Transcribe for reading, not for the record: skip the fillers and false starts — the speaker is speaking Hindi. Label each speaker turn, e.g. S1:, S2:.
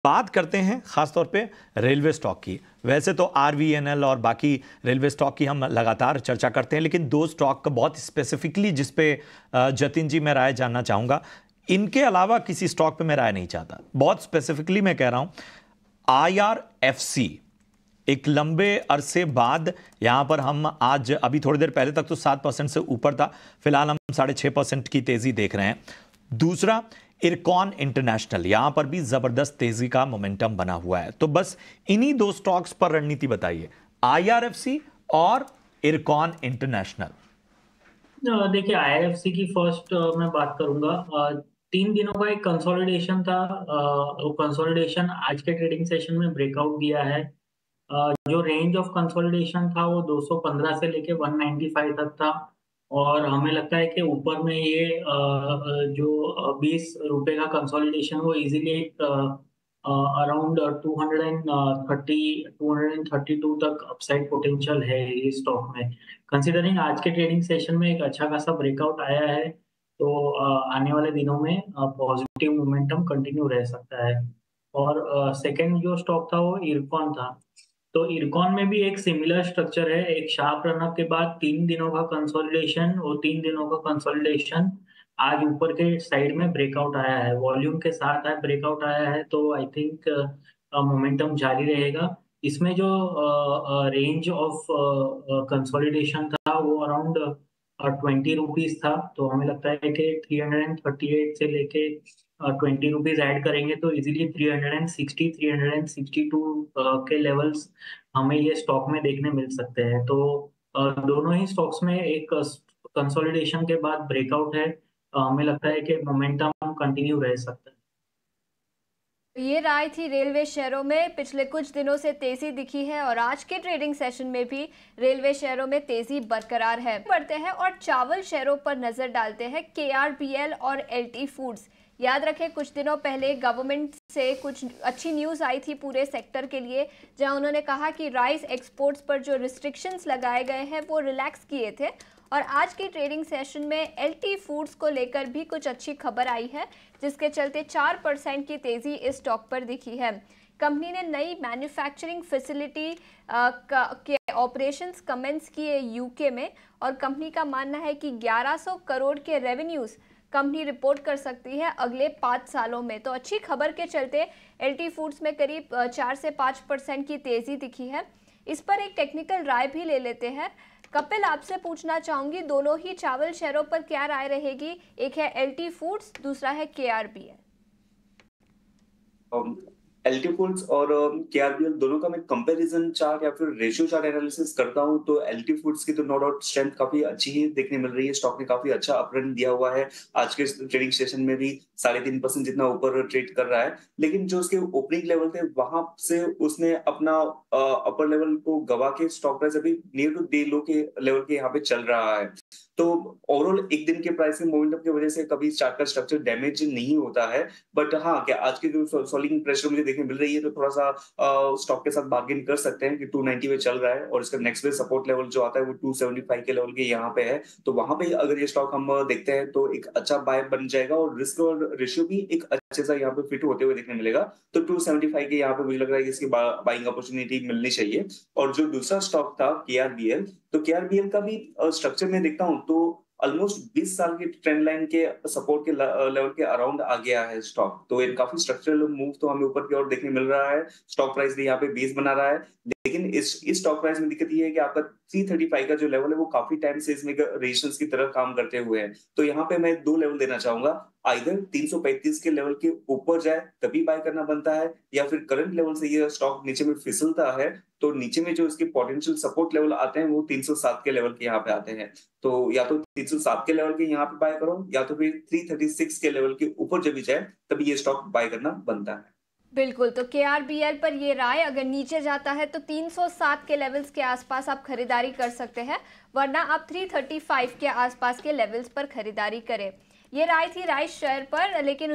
S1: बात करते हैं खासतौर पे रेलवे स्टॉक की। वैसे तो आरवीएनएल और बाकी रेलवे स्टॉक की हम लगातार चर्चा करते हैं, लेकिन दो स्टॉक का बहुत स्पेसिफिकली जिस पे जतिन जी मैं राय जानना चाहूंगा। इनके अलावा किसी स्टॉक पे मैं राय नहीं चाहता। बहुत स्पेसिफिकली मैं कह रहा हूं IRFC। एक लंबे अरसे बाद यहां पर हम आज अभी थोड़ी देर पहले तक तो 7% से ऊपर था, फिलहाल हम 6.5% की तेजी देख रहे हैं। दूसरा इरकॉन इंटरनेशनल, यहां पर भी जबरदस्त तेजी का मोमेंटम बना हुआ है। तो बस इन्हीं दो स्टॉक्स पर रणनीति बताइए, IRFC और इरकॉन इंटरनेशनल।
S2: देखिए आईआरएफसी की फर्स्ट मैं बात करूंगा। 3 दिनों का एक कंसोलिडेशन था। वो कंसोलिडेशन आज के ट्रेडिंग सेशन में ब्रेकआउट दिया है। जो रेंज ऑफ कंसोलिडेशन था वो 215 से लेके 195 तक था, और हमें लगता है कि ऊपर में ये जो 20 रुपए का कंसोलिडेशन वो इजीली अराउंड 232 तक अपसाइड पोटेंशियल है इस स्टॉक में। कंसीडरिंग आज के ट्रेडिंग सेशन में एक अच्छा खासा ब्रेकआउट आया है, तो आने वाले दिनों में पॉजिटिव मोमेंटम कंटिन्यू रह सकता है। और सेकंड जो स्टॉक था वो इरकॉन था। तो इरकॉन में भी एक सिमिलर स्ट्रक्चर है। एक शार्प रनअप के बाद 3 दिनों का कंसोलिडेशन, और 3 दिनों का कंसोलिडेशन आज ऊपर के साइड में ब्रेकआउट आया है, वॉल्यूम के साथ आज ब्रेकआउट आया है। तो आई थिंक मोमेंटम जारी रहेगा। इसमें जो रेंज ऑफ कंसोलिडेशन था वो अराउंड 20 रुपीज था। तो हमें लगता है कि 338 से लेके 20 रुपीज ऐड करेंगे तो इजीली 360 362 के लेवल्स हमें ये स्टॉक में देखने मिल सकते हैं। तो दोनों ही स्टॉक्स में एक कंसोलिडेशन के बाद ब्रेकआउट है। हमें लगता है कि मोमेंटम कंटिन्यू रह सकता है।
S3: ये राय थी। रेलवे शेयरों में पिछले कुछ दिनों से तेजी दिखी है और आज के ट्रेडिंग सेशन में भी रेलवे शेयरों में तेजी बरकरार है। बढ़ते हैं और चावल शेयरों पर नजर डालते हैं। KRBL और LT फूड्स। याद रखें, कुछ दिनों पहले गवर्नमेंट से कुछ अच्छी न्यूज़ आई थी पूरे सेक्टर के लिए, जहां उन्होंने कहा कि राइस एक्सपोर्ट्स पर जो रिस्ट्रिक्शंस लगाए गए हैं वो रिलैक्स किए थे। और आज की ट्रेडिंग सेशन में LT फूड्स को लेकर भी कुछ अच्छी खबर आई है, जिसके चलते 4% की तेजी इस स्टॉक पर दिखी है। कंपनी ने नई मैन्युफैक्चरिंग फैसिलिटी के ऑपरेशंस कमेंस किए यूके में, और कंपनी का मानना है कि 1100 करोड़ के रेवेन्यूज कंपनी रिपोर्ट कर सकती है अगले 5 सालों में। तो अच्छी खबर के चलते LT फूड्स में करीब 4 से 5% की तेजी दिखी है। इस पर एक टेक्निकल राय भी ले लेते हैं। कपिल, आपसे पूछना चाहूंगी, दोनों ही चावल शेयरों पर क्या राय रहेगी? एक है LT फूड्स, दूसरा है KRBL।
S4: एलटी फूड्स और केआरबीएल दोनों का मैं कंपैरिजन चार्ट या फिर रेशियो चार्ट एनालिसिस करता हूं तो एलटी फूड्स की तो नो डाउट स्ट्रेंथ काफी अच्छी ही देखने मिल रही है। स्टॉक ने काफी अच्छा अपरन दिया हुआ है। आज के ट्रेडिंग सेशन में भी 3.5% जितना ऊपर ट्रेड कर रहा है, लेकिन जो उसके ओपनिंग लेवल थे वहां से उसने अपना अपर लेवल को गवा के स्टॉक प्राइस अभी नियर टू डे लो के लेवल के यहाँ पे चल रहा है। तो ओवरऑल एक दिन के प्राइसिंग मोमेंटम की वजह से कभी चार्ट का स्ट्रक्चर डैमेज नहीं होता है। बट हाँ, क्या आज के जो सॉलिंग प्रेशर मुझे देखने मिल रही है तो थोड़ा सा स्टॉक के साथ बार्गेन कर सकते हैं कि 290 पे चल रहा है और इसका नेक्स्ट वे सपोर्ट लेवल जो आता है वो 275 के लेवल के यहाँ पे है। तो वहां पे अगर ये स्टॉक हम देखते हैं तो एक अच्छा बाय बन जाएगा और रिस्क और रेशियो भी एक अच्छे सा यहाँ पे फिट होते हुए देखने मिलेगा। तो 275 के यहाँ पे मुझे लग रहा है कि इसकी बाइंग अपॉर्चुनिटी मिलनी चाहिए। और जो दूसरा स्टॉक था केआरबीएल, तो केआरबीएल का भी स्ट्रक्चर में देखता हूँ तो ऑलमोस्ट 20 साल की ट्रेंड लाइन के सपोर्ट के लेवल के अराउंड आ गया है स्टॉक। तो ये काफी स्ट्रक्चरल मूव तो हमें ऊपर की ओर देखने मिल रहा है। स्टॉक प्राइस भी यहाँ पे बेस बना रहा है, लेकिन इस स्टॉक प्राइस में दिक्कत ये है कि आपका 335 का जो लेवल है वो काफी टाइम से इसमें रेजिस्टेंस की तरह काम करते हुए है। तो यहाँ पे मैं 2 लेवल देना चाहूंगा, आइदर 335 के लेवल के ऊपर जाए तभी बाय करना बनता है, या फिर करंट लेवल से ये स्टॉक नीचे में फिसलता है तो नीचे में जो इसके पोटेंशियल सपोर्ट लेवल आते हैं वो 307 के लेवल के यहाँ पे आते हैं। तो या तो 307 के लेवल के यहाँ पे बाय करो, या तो फिर 336 के लेवल के ऊपर जब भी जाए तभी ये स्टॉक बाय करना बनता है।
S3: बिल्कुल, तो KRBL पर ये राय, अगर नीचे जाता है तो 307 के लेवल्स के आसपास आप खरीदारी कर सकते हैं, वरना आप 335 के आसपास के लेवल्स पर खरीदारी करें। ये राय थी राइस शेयर पर, लेकिन